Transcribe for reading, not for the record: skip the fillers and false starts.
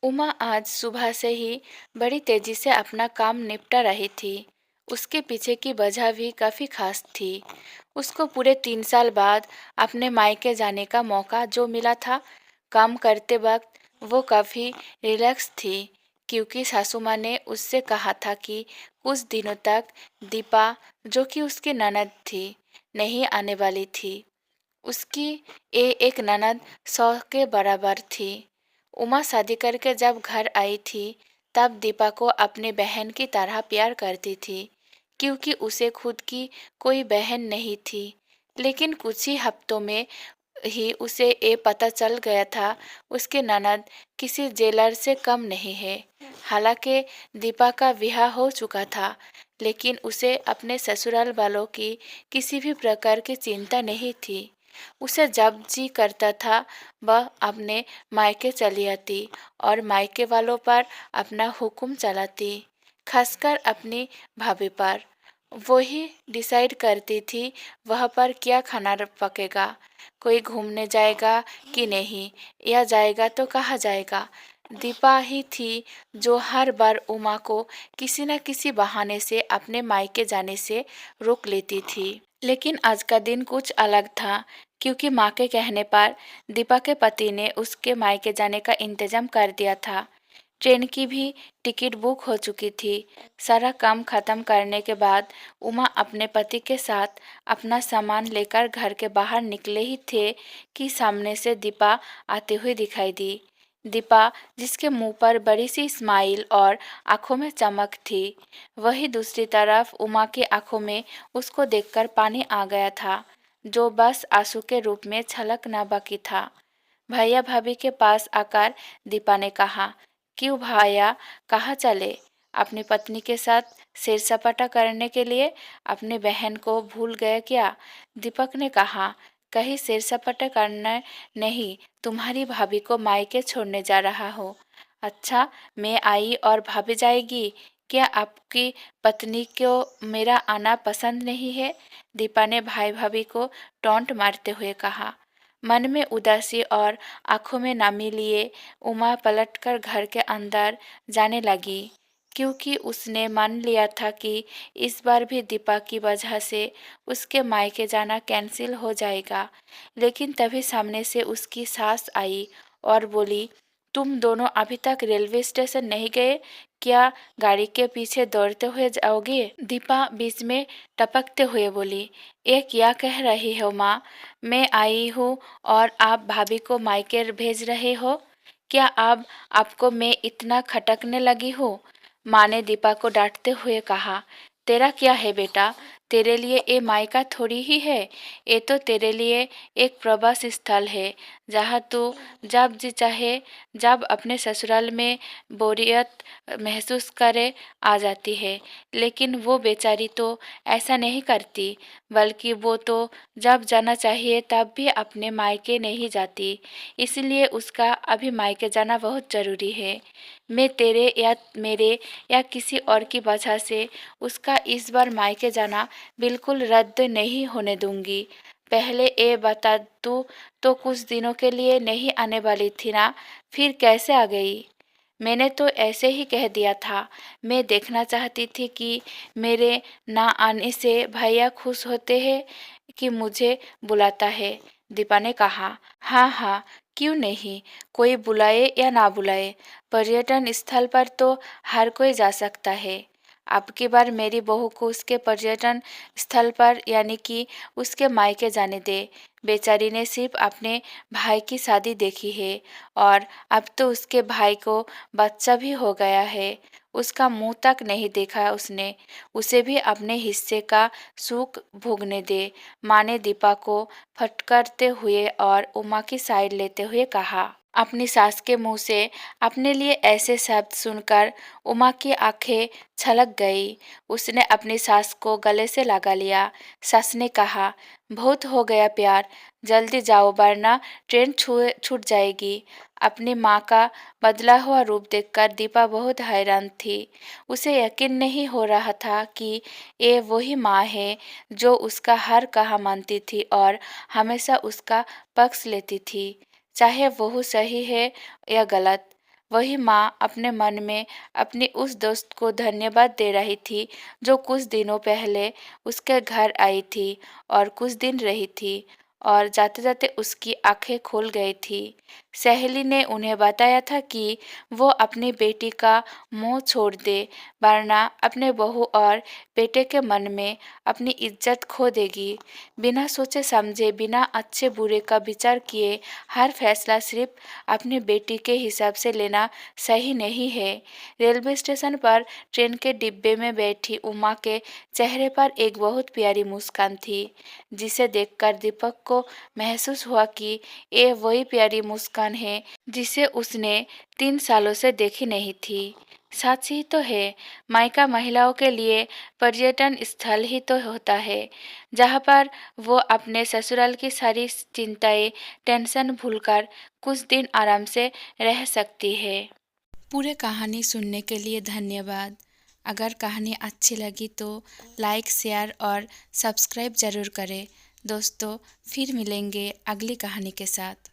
उमा आज सुबह से ही बड़ी तेजी से अपना काम निपटा रही थी। उसके पीछे की वजह भी काफ़ी खास थी। उसको पूरे 3 साल बाद अपने मायके जाने का मौका जो मिला था, काम करते वक्त वो काफ़ी रिलैक्स थी, क्योंकि सासू माँ ने उससे कहा था कि कुछ दिनों तक दीपा, जो कि उसकी ननद थी, नहीं आने वाली थी। उसकी ये एक ननद 100 के बराबर थी। उमा शादी करके जब घर आई थी, तब दीपा को अपनी बहन की तरह प्यार करती थी, क्योंकि उसे खुद की कोई बहन नहीं थी। लेकिन कुछ ही हफ्तों में ही उसे ये पता चल गया था, उसकी ननद किसी जेलर से कम नहीं है। हालांकि दीपा का ब्याह हो चुका था, लेकिन उसे अपने ससुराल वालों की किसी भी प्रकार की चिंता नहीं थी। उसे जब जी करता था, वह अपने मायके चली आती और मायके वालों पर अपना हुक्म चलाती, खासकर अपनी भाभी पर। वो ही डिसाइड करती थी वह पर क्या खाना पकेगा, कोई घूमने जाएगा कि नहीं, या जाएगा तो कहाँ जाएगा। दीपा ही थी जो हर बार उमा को किसी न किसी बहाने से अपने मायके जाने से रोक लेती थी। लेकिन आज का दिन कुछ अलग था, क्योंकि माँ के कहने पर दीपा के पति ने उसके मायके जाने का इंतजाम कर दिया था। ट्रेन की भी टिकट बुक हो चुकी थी। सारा काम खत्म करने के बाद उमा अपने पति के साथ अपना सामान लेकर घर के बाहर निकले ही थे कि सामने से दीपा आती हुई दिखाई दी। दीपा, जिसके मुंह पर बड़ी सी स्माइल और आंखों में चमक थी, वही दूसरी तरफ उमा की आंखों में उसको देखकर पानी आ गया था, जो बस आंसू के रूप में छलकना बाकी था। भैया भाभी के पास आकर दीपा ने कहा, क्यों भैया, कहाँ चले? अपनी पत्नी के साथ सिर सपाटा करने के लिए अपनी बहन को भूल गए क्या? दीपक ने कहा, कहीं सिर सपाटा करना नहीं, तुम्हारी भाभी को मायके छोड़ने जा रहा हो। अच्छा, मैं आई और भाभी जाएगी? क्या आपकी पत्नी को मेरा आना पसंद नहीं है? दीपा ने भाई भाभी को टोंट मारते हुए कहा। मन में उदासी और आंखों में नमी लिए उमा पलटकर घर के अंदर जाने लगी, क्योंकि उसने मान लिया था कि इस बार भी दीपा की वजह से उसके मायके जाना कैंसिल हो जाएगा। लेकिन तभी सामने से उसकी सास आई और बोली, तुम दोनों अभी तक रेलवे स्टेशन नहीं गए क्या? गाड़ी के पीछे दौड़ते हुए जाओगे? दीपा बीच में टपकते हुए बोली, ये क्या कह रही हो माँ? मैं आई हूँ और आप भाभी को मायके भेज रहे हो? क्या अब आपको मैं इतना खटकने लगी हूँ? माँ ने दीपा को डांटते हुए कहा, तेरा क्या है बेटा? तेरे लिए ये मायका थोड़ी ही है, ये तो तेरे लिए एक प्रवास स्थल है, जहाँ तू जब जी चाहे जब अपने ससुराल में बोरियत महसूस करे आ जाती है। लेकिन वो बेचारी तो ऐसा नहीं करती, बल्कि वो तो जब जाना चाहिए तब भी अपने मायके नहीं जाती। इसलिए उसका अभी मायके जाना बहुत ज़रूरी है। मैं तेरे या मेरे या किसी और की वजह से उसका इस बार मायके जाना बिल्कुल रद्द नहीं होने दूंगी। पहले ये बता, तू तो कुछ दिनों के लिए नहीं आने वाली थी ना, फिर कैसे आ गई? मैंने तो ऐसे ही कह दिया था। मैं देखना चाहती थी कि मेरे ना आने से भैया खुश होते हैं कि मुझे बुलाता है। दीपा ने कहा, हाँ हाँ, क्यों नहीं, कोई बुलाए या ना बुलाए, पर्यटन स्थल पर तो हर कोई जा सकता है। अब की बार मेरी बहू को उसके पर्यटन स्थल पर, यानी कि उसके मायके जाने दे। बेचारी ने सिर्फ अपने भाई की शादी देखी है और अब तो उसके भाई को बच्चा भी हो गया है। उसका मुंह तक नहीं देखा उसने। उसे भी अपने हिस्से का सुख भोगने दे। माँ ने दीपा को फटकारते हुए और उमा की साइड लेते हुए कहा। अपनी सास के मुंह से अपने लिए ऐसे शब्द सुनकर उमा की आंखें छलक गई। उसने अपनी सास को गले से लगा लिया। सास ने कहा, बहुत हो गया प्यार, जल्दी जाओ वरना ट्रेन छूट जाएगी। अपनी माँ का बदला हुआ रूप देखकर दीपा बहुत हैरान थी। उसे यकीन नहीं हो रहा था कि ये वही माँ है जो उसका हर कहा मानती थी और हमेशा उसका पक्ष लेती थी, चाहे वह सही है या गलत। वही माँ अपने मन में अपनी उस दोस्त को धन्यवाद दे रही थी जो कुछ दिनों पहले उसके घर आई थी और कुछ दिन रही थी और जाते जाते उसकी आंखें खुल गई थी। सहेली ने उन्हें बताया था कि वो अपनी बेटी का मुंह छोड़ दे, वरना अपने बहू और बेटे के मन में अपनी इज्जत खो देगी। बिना सोचे समझे, बिना अच्छे बुरे का विचार किए हर फैसला सिर्फ अपनी बेटी के हिसाब से लेना सही नहीं है। रेलवे स्टेशन पर ट्रेन के डिब्बे में बैठी उमा के चेहरे पर एक बहुत प्यारी मुस्कान थी, जिसे देखकर दीपक को महसूस हुआ कि ये वही प्यारी मुस्कान है जिसे उसने 3 सालों से देखी नहीं थी। सच ही तो है, मायका महिलाओं के लिए पर्यटन स्थल ही तो होता है, जहाँ पर वो अपने ससुराल की सारी चिंताएं, टेंशन भूलकर कुछ दिन आराम से रह सकती है। पूरे कहानी सुनने के लिए धन्यवाद। अगर कहानी अच्छी लगी तो लाइक, शेयर और सब्सक्राइब ज़रूर करें। दोस्तों, फिर मिलेंगे अगली कहानी के साथ।